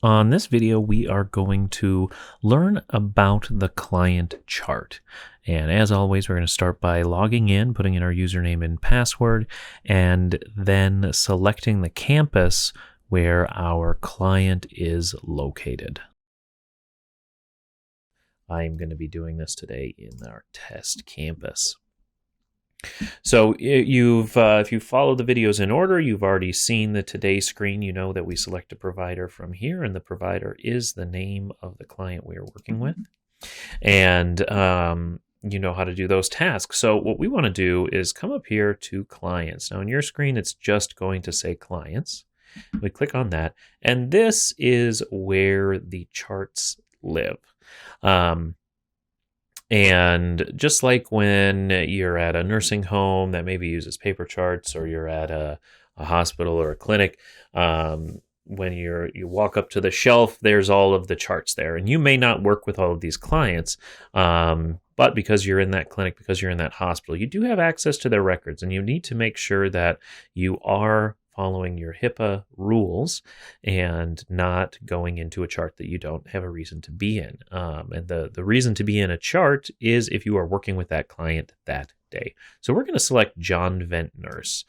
On this video, we are going to learn about the client chart. And as always, we're going to start by logging in, putting in our username and password, and then selecting the campus where our client is located. I'm going to be doing this today in our test campus. So if you follow the videos in order, you've already seen the today screen. You know that we select a provider from here, and the provider is the name of the client we are working with. And you know how to do those tasks. So what we want to do is come up here to clients. Now on your screen, it's just going to say clients. We click on that, and this is where the charts live. And just like when you're at a nursing home that maybe uses paper charts, or you're at a hospital or a clinic, when you walk up to the shelf, there's all of the charts there. And you may not work with all of these clients, but because you're in that clinic, because you're in that hospital, you do have access to their records, and you need to make sure that you are following your HIPAA rules and not going into a chart that you don't have a reason to be in. And the reason to be in a chart is if you are working with that client that day. So we're going to select John Vent Nurse.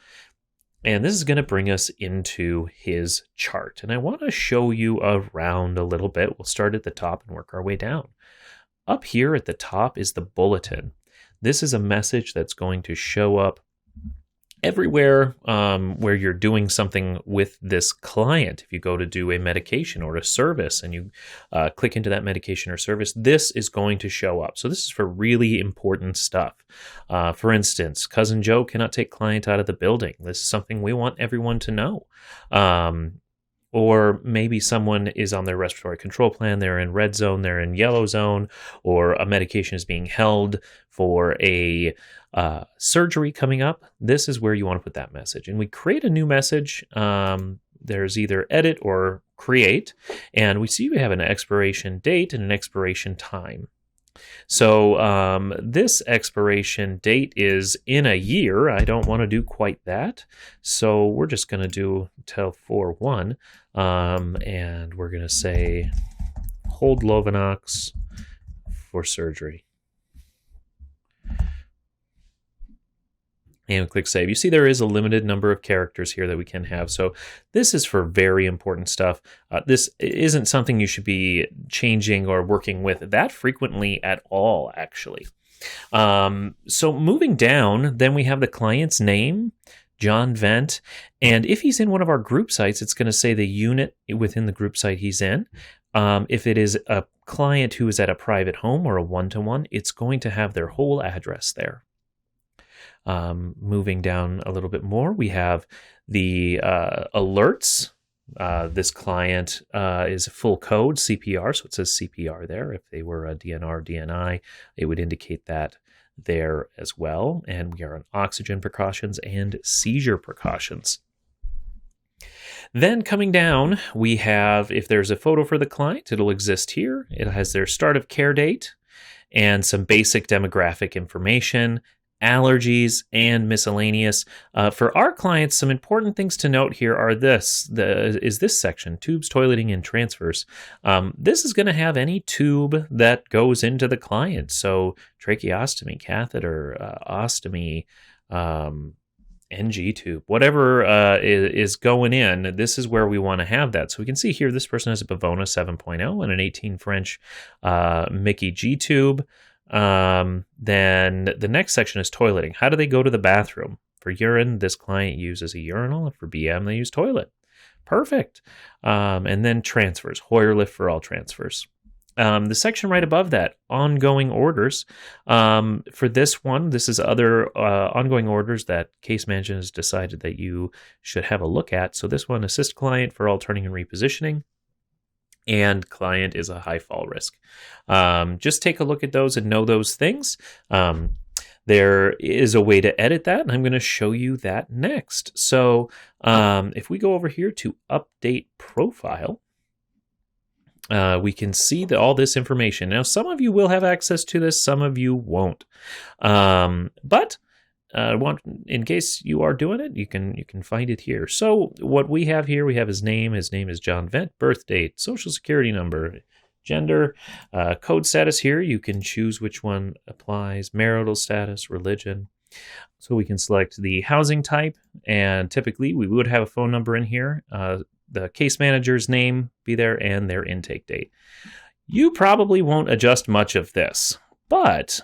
And this is going to bring us into his chart. And I want to show you around a little bit. We'll start at the top and work our way down. Up here at the top is the bulletin. This is a message that's going to show up everywhere where you're doing something with this client. If you go to do a medication or a service and you click into that medication or service, this is going to show up. So this is for really important stuff. For instance, Cousin Joe cannot take client out of the building. This is something we want everyone to know. Or maybe someone is on their respiratory control plan, they're in red zone, they're in yellow zone, or a medication is being held for a surgery coming up. This is where you want to put that message. And we create a new message. There's either edit or create, and we see we have an expiration date and an expiration time. So this expiration date is in a year. I don't want to do quite that. So we're just going to do till 4/1. And we're going to say hold Lovenox for surgery. And click save. You see there is a limited number of characters here that we can have. So this is for very important stuff. This isn't something you should be changing or working with that frequently at all, actually. So moving down, then we have the client's name, John Vent. And if he's in one of our group sites, it's going to say the unit within the group site he's in. If it is a client who is at a private home or a one-to-one, it's going to have their whole address there. Moving down a little bit more, we have the alerts. This client is full code CPR, so it says CPR there. If they were a DNR, DNI, it would indicate that there as well. And we are on oxygen precautions and seizure precautions. Then coming down, we have, if there's a photo for the client, it'll exist here. It has their start of care date and some basic demographic information, allergies, and miscellaneous. For our clients, some important things to note here are this section, tubes, toileting, and transfers. This is going to have any tube that goes into the client. So tracheostomy, catheter, ostomy, NG tube, whatever is going in, this is where we want to have that. So we can see here, this person has a Bavona 7.0 and an 18 French Mickey G tube. Then the next section is toileting. How do they go to the bathroom? For urine, this client uses a urinal. For BM, they use toilet. Perfect. And then transfers, Hoyer lift for all transfers. The section right above that, ongoing orders. For this one, this is other ongoing orders that case management has decided that you should have a look at. So this one, assist client for all turning and repositioning. And client is a high fall risk. Just take a look at those and know those things. There is a way to edit that, and I'm going to show you that next. So if we go over here to update profile, we can see all this information. Now, some of you will have access to this, some of you won't. But in case you are doing it, you can find it here. So what we have here, we have his name. His name is John Vent. Birth date, social security number, gender, code status here. You can choose which one applies. Marital status, religion. So we can select the housing type, and typically we would have a phone number in here. The case manager's name be there, and their intake date. You probably won't adjust much of this, but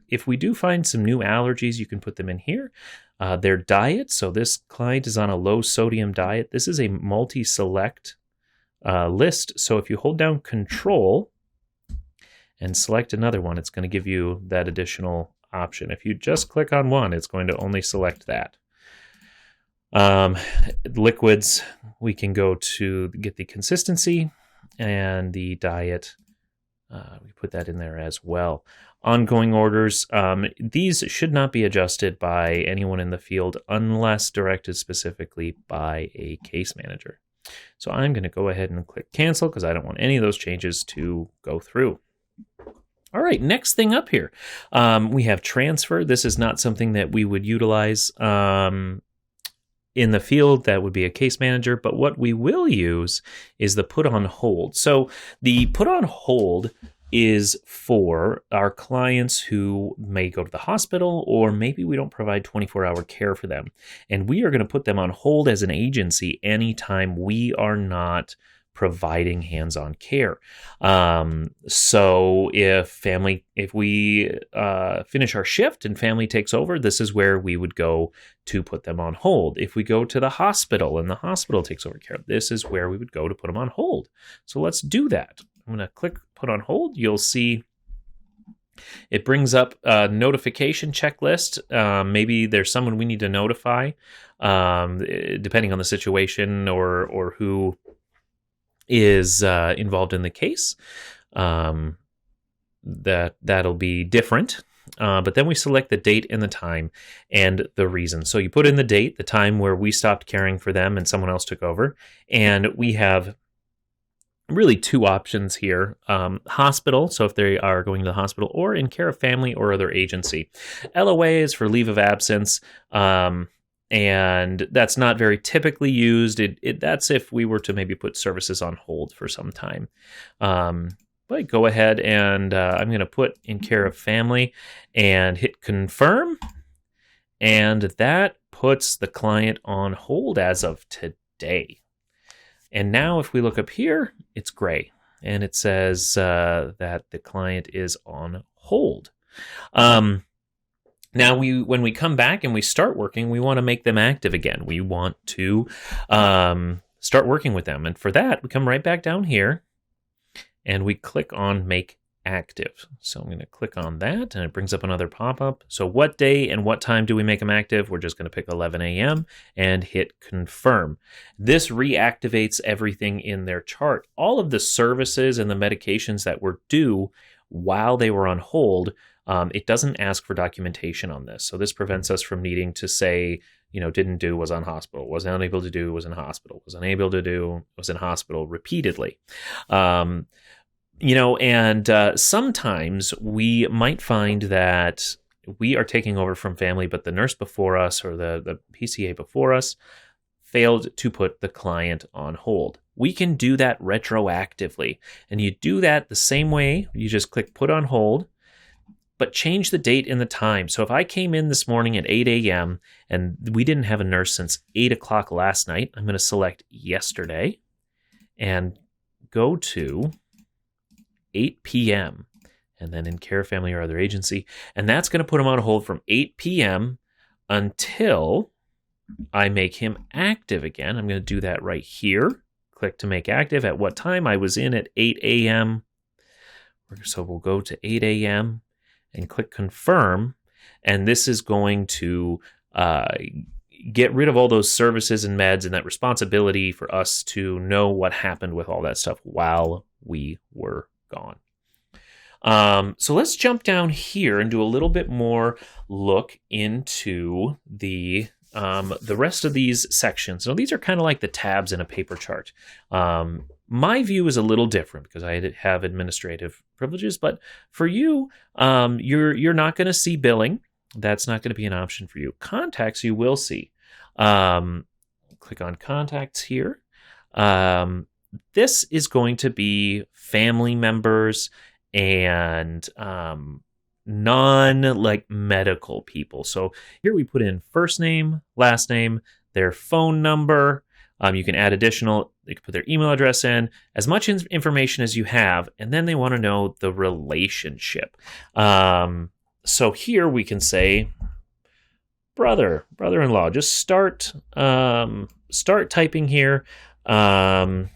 if we do find some new allergies, you can put them in here. Their diet, so this client is on a low sodium diet. This is a multi-select list, so if you hold down Control and select another one, it's going to give you that additional option. If you just click on one, it's going to only select that. Liquids, we can go to get the consistency, and the diet, we put that in there as well. Ongoing orders, these should not be adjusted by anyone in the field unless directed specifically by a case manager. So I'm going to go ahead and click cancel because I don't want any of those changes to go through. All right, next thing up here, we have transfer. This is not something that we would utilize in the field. That would be a case manager, but what we will use is the put on hold. So the put on hold is for our clients who may go to the hospital, or maybe we don't provide 24-hour care for them. And we are going to put them on hold as an agency anytime we are not providing hands-on care. So if we finish our shift and family takes over, this is where we would go to put them on hold. If we go to the hospital and the hospital takes over care, this is where we would go to put them on hold. So let's do that. I'm going to click put on hold. You'll see it brings up a notification checklist. Maybe there's someone we need to notify, depending on the situation or who is involved in the case. That'll be different. But then we select the date and the time and the reason. So you put in the date, the time where we stopped caring for them and someone else took over. And we have really two options here. Hospital, so if they are going to the hospital, or in care of family or other agency. LOA is for leave of absence. And that's not very typically used. That's if we were to maybe put services on hold for some time. But go ahead and I'm going to put in care of family and hit confirm. And that puts the client on hold as of today. And now if we look up here, it's gray. And it says that the client is on hold. Now, when we come back and we start working, we want to make them active again. We want to start working with them. And for that, we come right back down here and we click on Make Active. So I'm going to click on that, and it brings up another pop-up. So what day and what time do we make them active? We're just going to pick 11 a.m. and hit Confirm. This reactivates everything in their chart. All of the services and the medications that were due while they were on hold, it doesn't ask for documentation on this. So this prevents us from needing to say, didn't do, was on hospital, was unable to do, was in hospital, was unable to do, was in hospital repeatedly. Sometimes we might find that we are taking over from family, but the nurse before us or the PCA before us failed to put the client on hold. We can do that retroactively. And you do that the same way. You just click put on hold, but change the date and the time. So if I came in this morning at 8 a.m. and we didn't have a nurse since 8 o'clock last night, I'm going to select yesterday and go to 8 p.m. and then in care, family, or other agency. And that's going to put him on hold from 8 p.m. until I make him active again. I'm going to do that right here. Click to make active. At what time? I was in at 8 a.m. So we'll go to 8 a.m. and click confirm. And this is going to get rid of all those services and meds and that responsibility for us to know what happened with all that stuff while we were gone. So let's jump down here and do a little bit more look into the rest of these sections. So these are kind of like the tabs in a paper chart. My view is a little different because I have administrative privileges, but for you, you're not going to see billing. that's not going to be an option for you. Contacts you will see. Click on contacts here. This is going to be family members and non medical people. So here we put in first name, last name, their phone number. You can add additional, they can put their email address in, as much information as you have, and then they want to know the relationship. So here we can say brother-in-law. Just start typing here. Let's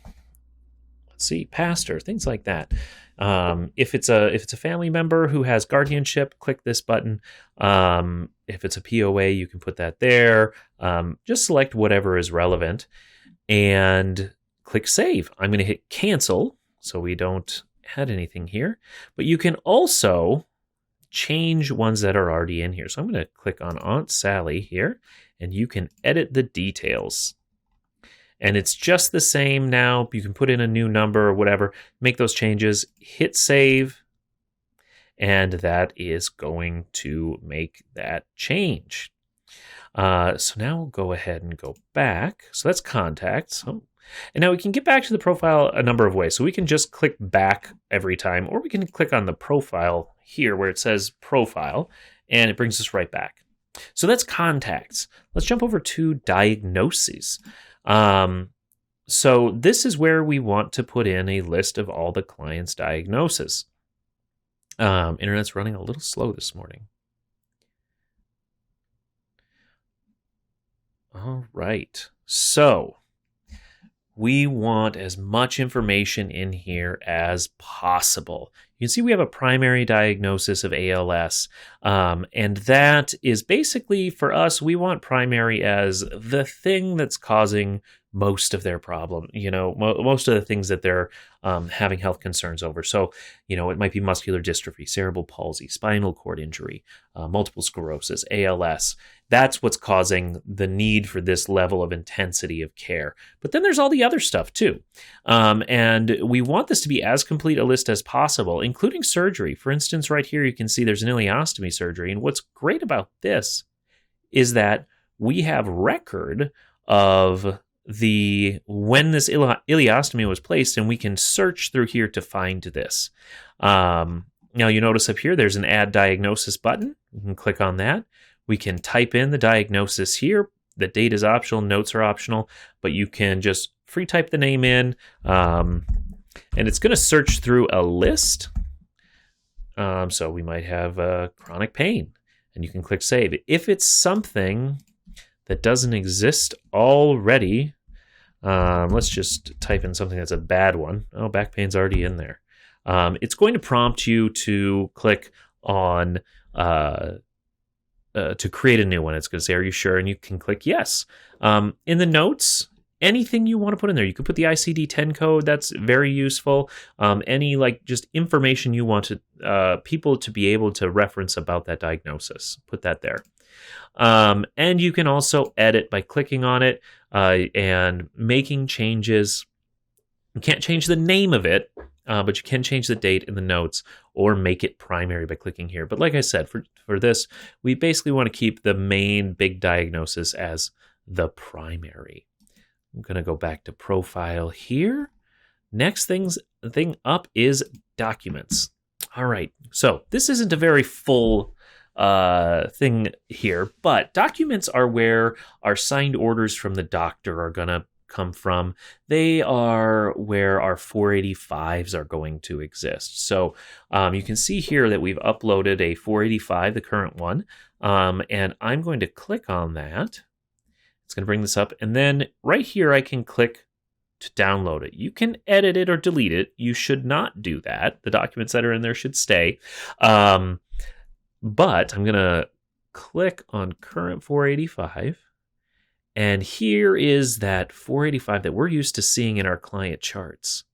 see, pastor, things like that. If it's a family member who has guardianship, click this button. If it's a POA, you can put that there. Just select whatever is relevant and click save. I'm going to hit cancel so we don't add anything here. But you can also change ones that are already in here. So I'm going to click on Aunt Sally here, and you can edit the details. And it's just the same now. You can put in a new number or whatever, make those changes, hit save, and that is going to make that change. So now we'll go ahead and go back. So that's contacts. And now we can get back to the profile a number of ways. So we can just click back every time, or we can click on the profile here where it says profile, and it brings us right back. So that's contacts. Let's jump over to diagnoses. So this is where we want to put in a list of all the client's diagnoses. Internet's running a little slow this morning. All right. So we want as much information in here as possible. You can see we have a primary diagnosis of ALS, and that is basically, for us, we want primary as the thing that's causing most of their problem, most of the things that they're having health concerns over. So, it might be muscular dystrophy, cerebral palsy, spinal cord injury, multiple sclerosis, ALS. That's what's causing the need for this level of intensity of care. But then there's all the other stuff too. And we want this to be as complete a list as possible, including surgery. For instance, right here, you can see there's an ileostomy surgery. And what's great about this is that we have record of when this ileostomy was placed, and we can search through here to find this. Now you notice up here, there's an add diagnosis button. We can click on that. We can type in the diagnosis here. The date is optional, notes are optional, but you can just free type the name in, and it's going to search through a list. So we might have chronic pain, and you can click save. If it's something that doesn't exist already, let's just type in something that's a bad one. Oh, back pain's already in there. It's going to prompt you to click on to create a new one. It's going to say, are you sure? And you can click yes. In the notes, anything you want to put in there. You can put the ICD-10 code. That's very useful. Any just information you want to people to be able to reference about that diagnosis. Put that there. And you can also edit by clicking on it and making changes. You can't change the name of it, but you can change the date in the notes or make it primary by clicking here. But like I said, for this, we basically want to keep the main big diagnosis as the primary. I'm going to go back to profile here. Next thing up is documents. All right, so this isn't a very full thing here, but documents are where our signed orders from the doctor are going to come from. They are where our 485s are going to exist. So you can see here that we've uploaded a 485, the current one, and I'm going to click on that. It's going to bring this up, and then right here I can click to download it. You can edit it or delete it. You should not do that. The documents that are in there should stay. But I'm going to click on current 485. And here is that 485 that we're used to seeing in our client charts.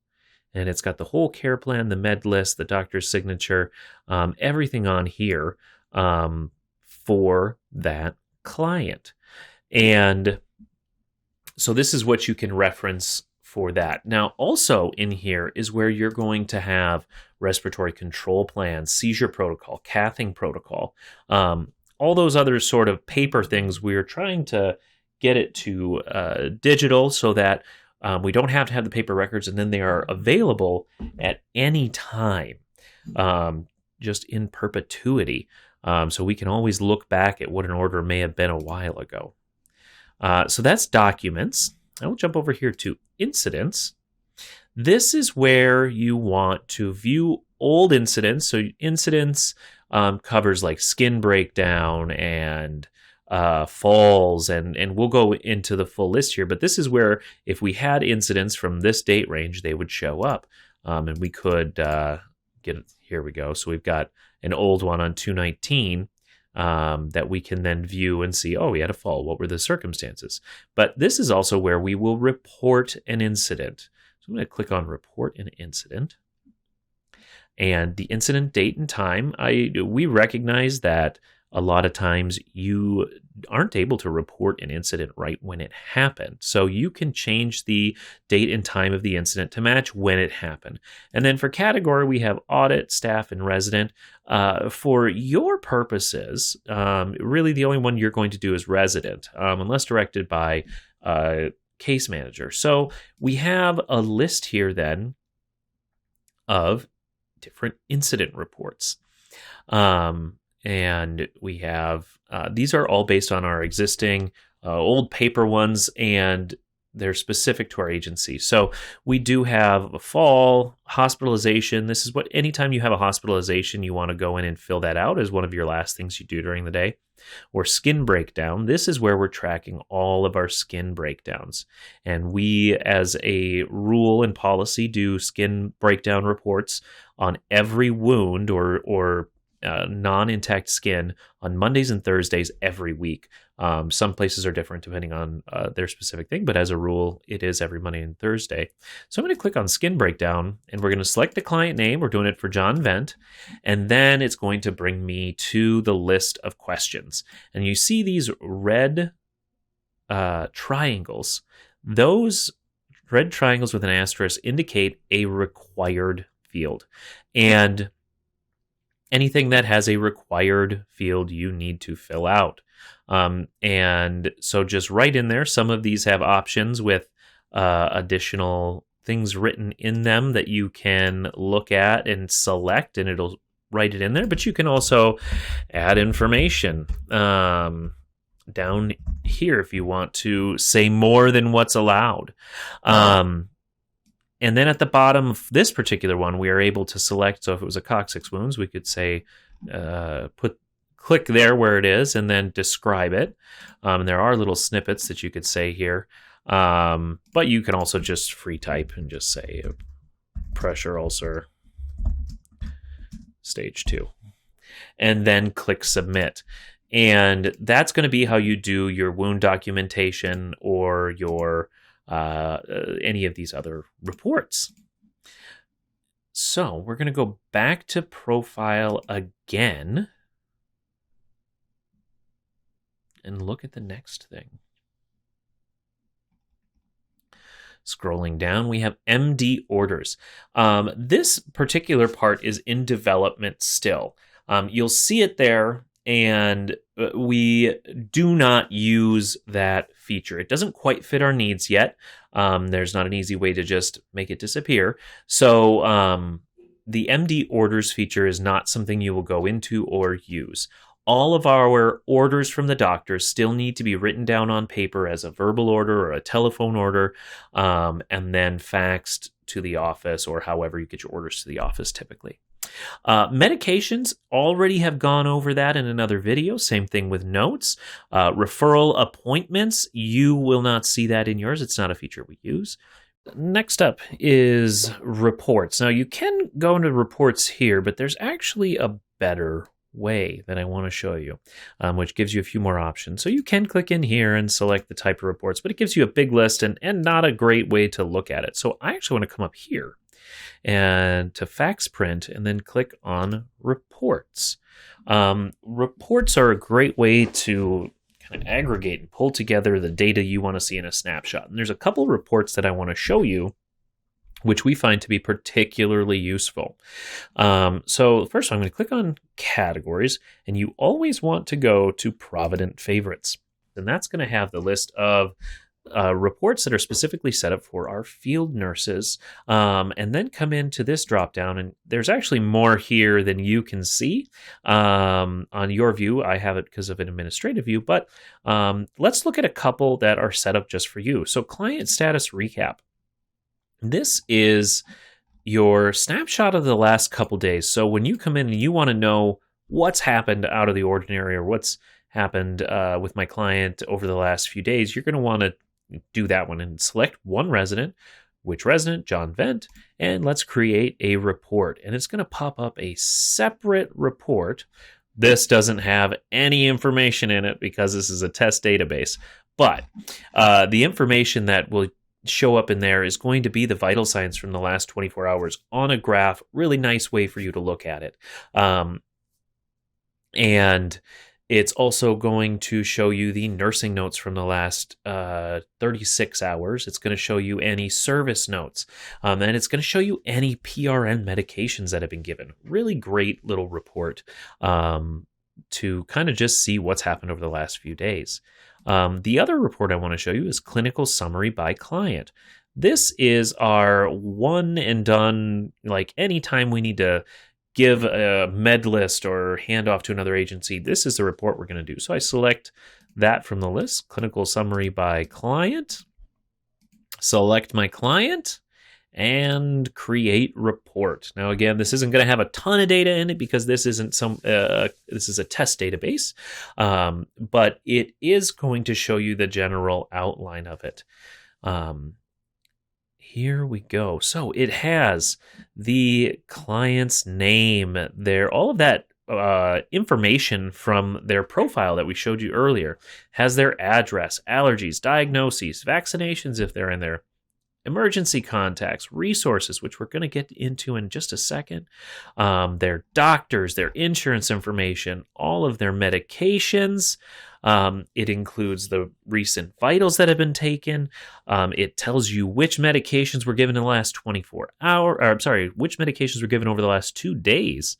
And it's got the whole care plan, the med list, the doctor's signature, everything on here for that client. And so this is what you can reference for that. Now, also in here is where you're going to have respiratory control plans, seizure protocol, cathing protocol. all those other sort of paper things, we're trying to get it to digital so that we don't have to have the paper records, and then they are available at any time, just in perpetuity. So we can always look back at what an order may have been a while ago. So that's documents. I will jump over here to incidents. This is where you want to view old incidents. So incidents covers like skin breakdown and falls, and we'll go into the full list here. But this is where if we had incidents from this date range, they would show up. And we could get it. Here we go. So we've got an old one on 2/19 that we can then view and see, oh, we had a fall. What were the circumstances? But this is also where we will report an incident. So I'm going to click on report an incident. And the incident date and time, we recognize that a lot of times you aren't able to report an incident right when it happened. So you can change the date and time of the incident to match when it happened. And then for category, we have audit, staff, and resident. For your purposes, really the only one you're going to do is resident, unless directed by case manager. So we have a list here then of different incident reports. And we have, these are all based on our existing old paper ones, and they're specific to our agency. So we do have a fall, hospitalization. This is what, anytime you have a hospitalization, you want to go in and fill that out as one of your last things you do during the day. Or skin breakdown. This is where we're tracking all of our skin breakdowns. And we, as a rule and policy, do skin breakdown reports on every wound or non-intact skin on Mondays and Thursdays every week. Some places are different depending on their specific thing, but as a rule, it is every Monday and Thursday. So I'm going to click on skin breakdown, and we're going to select the client name. We're doing it for John Vent, and then it's going to bring me to the list of questions. And you see these red triangles. Those red triangles with an asterisk indicate a required field. And anything that has a required field you need to fill out. And so just write in there. Some of these have options with additional things written in them that you can look at and select, and it'll write it in there. But you can also add information down here if you want to say more than what's allowed. And then at the bottom of this particular one, we are able to select. So if it was a coccyx wounds, we could say, click there where it is and then describe it. And there are little snippets that you could say here. But you can also just free type and just say pressure ulcer stage 2. And then click submit. And that's going to be how you do your wound documentation or your any of these other reports. So we're going to go back to profile again and look at the next thing. Scrolling down, we have MD orders. This particular part is in development still. You'll see it there, and we do not use that feature. It doesn't quite fit our needs yet. There's not an easy way to just make it disappear. So the MD orders feature is not something you will go into or use. All of our orders from the doctor still need to be written down on paper as a verbal order or a telephone order, and then faxed to the office, or however you get your orders to the office typically. Medications, already have gone over that in another video. Same thing with notes. Referral appointments, you will not see that in yours. It's not a feature we use. Next up is reports. Now you can go into reports here, but there's actually a better way that I want to show you, which gives you a few more options. So you can click in here and select the type of reports, but it gives you a big list and not a great way to look at it. So I actually want to come up here and to fax print and then click on reports. Reports are a great way to kind of aggregate and pull together the data you want to see in a snapshot. And there's a couple of reports that I want to show you which we find to be particularly useful. So first, I'm going to click on categories, and you always want to go to Provident Favorites. And that's going to have the list of reports that are specifically set up for our field nurses, and then come into this dropdown. And there's actually more here than you can see on your view. I have it because of an administrative view, but let's look at a couple that are set up just for you. So client status recap. This is your snapshot of the last couple days. So when you come in and you want to know what's happened out of the ordinary or what's happened with my client over the last few days, you're going to want to do that one and select one resident. Which resident? John Vent. And let's create a report. And it's going to pop up a separate report. This doesn't have any information in it because this is a test database. But the information that will show up in there is going to be the vital signs from the last 24 hours on a graph. Really nice way for you to look at it. And it's also going to show you the nursing notes from the last 36 hours. It's going to show you any service notes. And it's going to show you any PRN medications that have been given. Really great little report to kind of just see what's happened over the last few days. The other report I want to show you is clinical summary by client. This is our one and done, like anytime we need to give a med list or hand off to another agency, this is the report we're going to do. So I select that from the list, clinical summary by client, select my client, and create report. Now, again, this isn't going to have a ton of data in it because this isn't this is a test database, but it is going to show you the general outline of it. Here we go. So it has the client's name there, all of that information from their profile that we showed you earlier, has their address, allergies, diagnoses, vaccinations if they're in there, emergency contacts, resources, which we're going to get into in just a second, their doctors, their insurance information, all of their medications. It includes the recent vitals that have been taken. It tells you which medications were given in the last 24 hours, or I'm sorry, which medications were given over the last 2 days.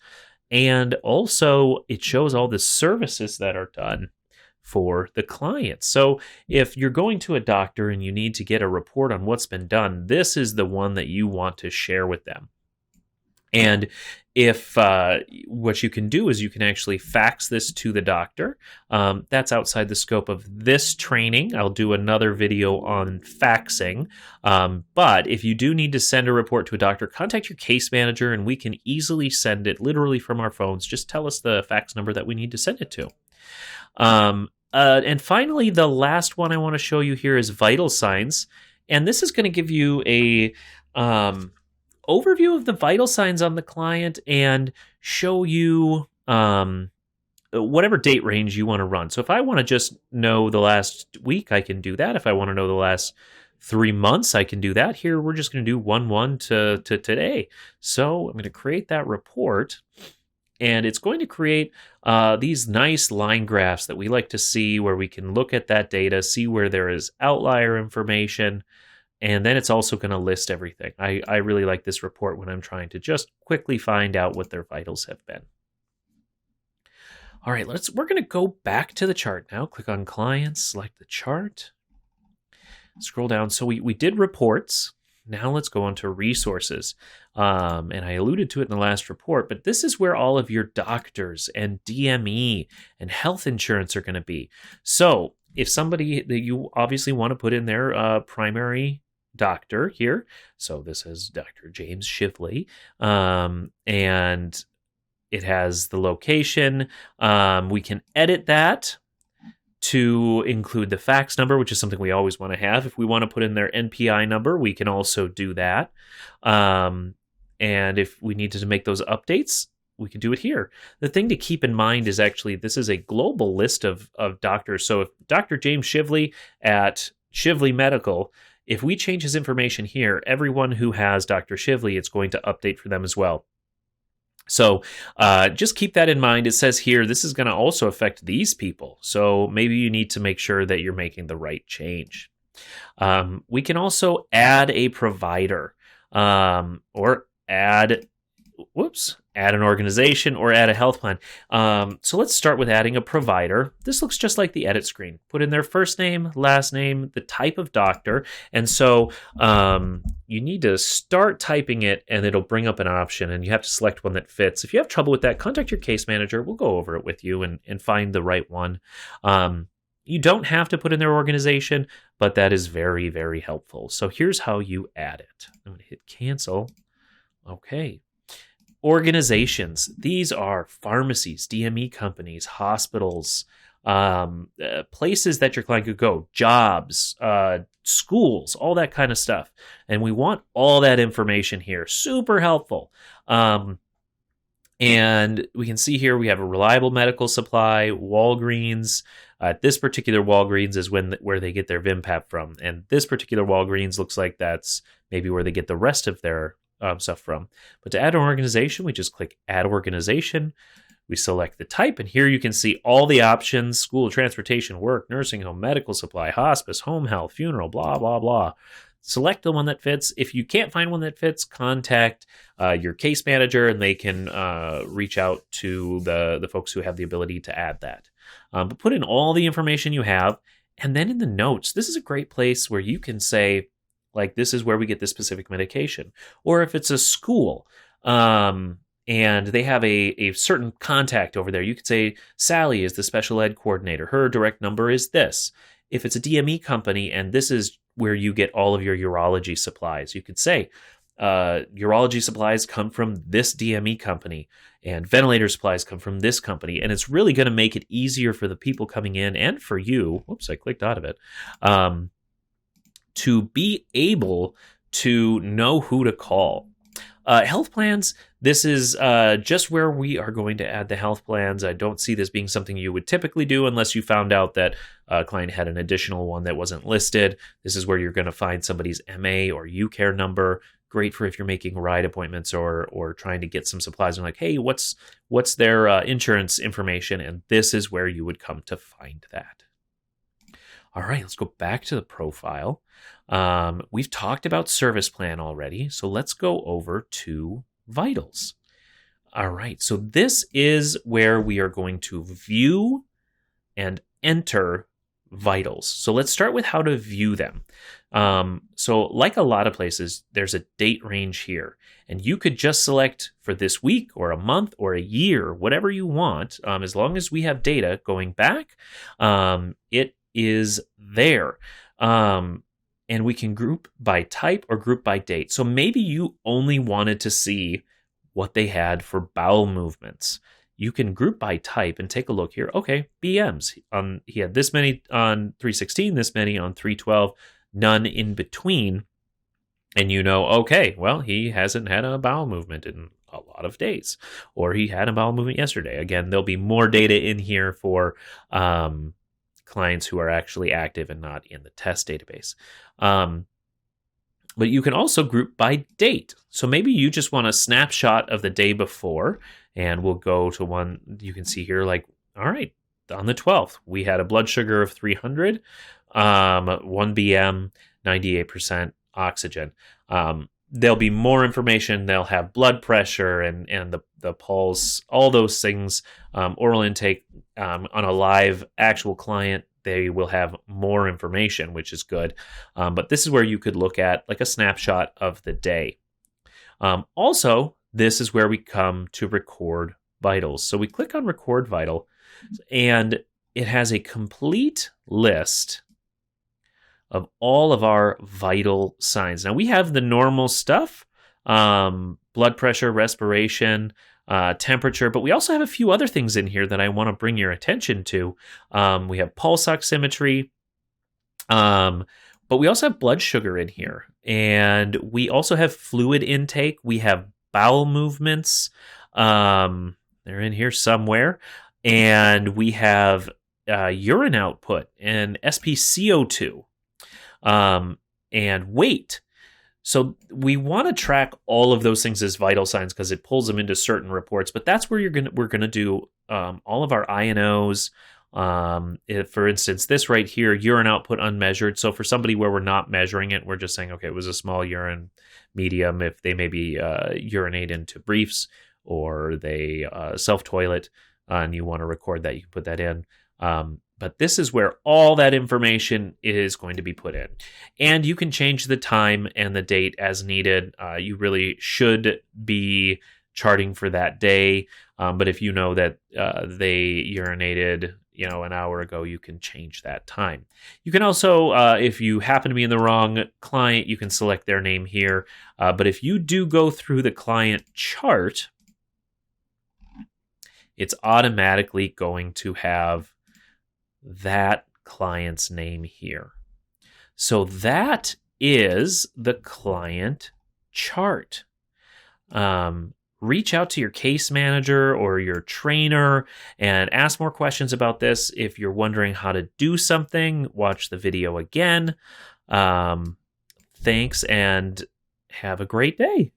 And also it shows all the services that are done for the client. So if you're going to a doctor and you need to get a report on what's been done, this is the one that you want to share with them. And if what you can do is you can actually fax this to the doctor. That's outside the scope of this training. I'll do another video on faxing. But if you do need to send a report to a doctor, contact your case manager and we can easily send it literally from our phones. Just tell us the fax number that we need to send it to. And finally, the last one I want to show you here is vital signs. And this is going to give you a overview of the vital signs on the client and show you whatever date range you want to run. So if I want to just know the last week, I can do that. If I want to know the last 3 months, I can do that. Here, we're just going to do 1/1 to today. So I'm going to create that report. And it's going to create these nice line graphs that we like to see where we can look at that data, see where there is outlier information, and then it's also going to list everything. I really like this report when I'm trying to just quickly find out what their vitals have been. All right, we're going to go back to the chart now. Click on Clients, select the chart, scroll down. So we did reports. Now let's go on to resources. And I alluded to it in the last report, but this is where all of your doctors and DME and health insurance are going to be. So if somebody that you obviously want to put in their primary doctor here, so this is Dr. James Shively, and it has the location. We can edit that to include the fax number, which is something we always want to have. If we want to put in their NPI number, we can also do that. And if we needed to make those updates, we could do it here. The thing to keep in mind is actually this is a global list of doctors. So if Dr. James Shively at Shively Medical, if we change his information here, everyone who has Dr. Shively, it's going to update for them as well. So just keep that in mind. It says here, this is going to also affect these people. So maybe you need to make sure that you're making the right change. We can also add a provider. or add an organization or add a health plan. So let's start with adding a provider. This looks just like the edit screen. Put in their first name, last name, the type of doctor. And so you need to start typing it and it'll bring up an option and you have to select one that fits. If you have trouble with that, contact your case manager. We'll go over it with you and find the right one. You don't have to put in their organization, but that is very, very helpful. So here's how you add it. I'm going to hit cancel. Okay. Organizations. These are pharmacies, DME companies, hospitals, places that your client could go, jobs, schools, all that kind of stuff. And we want all that information here. Super helpful. And we can see here we have a reliable medical supply, Walgreens. This particular Walgreens is where they get their VimPap from. And this particular Walgreens looks like that's maybe where they get the rest of their stuff from. But to add an organization, we just click Add Organization. We select the type, and here you can see all the options: school, transportation, work, nursing home, medical supply, hospice, home health, funeral, blah, blah, blah. Select the one that fits. If you can't find one that fits, contact your case manager, and they can reach out to the folks who have the ability to add that. But put in all the information you have, and then in the notes, this is a great place where you can say, like, this is where we get this specific medication. Or if it's a school and they have a certain contact over there, you could say, Sally is the special ed coordinator. Her direct number is this. If it's a DME company and this is where you get all of your urology supplies, you could say, urology supplies come from this DME company and ventilator supplies come from this company. And it's really going to make it easier for the people coming in and for you. Whoops, I clicked out of it. To be able to know who to call. Health plans, this is just where we are going to add the health plans. I don't see this being something you would typically do unless you found out that a client had an additional one that wasn't listed. This is where you're going to find somebody's MA or UCare number. Great for if you're making ride appointments or trying to get some supplies and like, hey, what's their insurance information? And this is where you would come to find that. All right, let's go back to the profile. We've talked about service plan already, so let's go over to vitals. All right, so this is where we are going to view and enter vitals. So let's start with how to view them. So like a lot of places, there's a date range here, and you could just select for this week or a month or a year, whatever you want, as long as we have data going back. It is there. And we can group by type or group by date. So maybe you only wanted to see what they had for bowel movements. You can group by type and take a look here. Okay, BMs. He had this many on 316, this many on 312, none in between. And you know, okay, well, he hasn't had a bowel movement in a lot of days. Or he had a bowel movement yesterday. Again, there'll be more data in here for clients who are actually active and not in the test database. But you can also group by date. So maybe you just want a snapshot of the day before, and we'll go to one you can see here, like, all right, on the 12th, we had a blood sugar of 300, 1 BM, 98% oxygen. There'll be more information. They'll have blood pressure and the pulse, all those things, oral intake on a live actual client. They will have more information, which is good. But this is where you could look at like a snapshot of the day. Also, this is where we come to record vitals. So we click on record vital, and it has a complete list of all of our vital signs. Now we have the normal stuff, blood pressure, respiration, temperature, but we also have a few other things in here that I want to bring your attention to. We have pulse oximetry, but we also have blood sugar in here, and we also have fluid intake. We have bowel movements. They're in here somewhere, and we have urine output and SpCO2, and weight. So we want to track all of those things as vital signs because it pulls them into certain reports. But that's where we're gonna do all of our INOs, If, for instance, this right here, urine output unmeasured. So for somebody where we're not measuring it, we're just saying, okay, it was a small urine medium. If they maybe urinate into briefs or they self-toilet and you want to record that, you can put that in. But this is where all that information is going to be put in. And you can change the time and the date as needed. You really should be charting for that day. But if you know that they urinated, an hour ago, you can change that time. You can also, if you happen to be in the wrong client, you can select their name here. But if you do go through the client chart, it's automatically going to have that client's name here. So that is the client chart. Reach out to your case manager or your trainer and ask more questions about this. If you're wondering how to do something, watch the video again. Thanks and have a great day.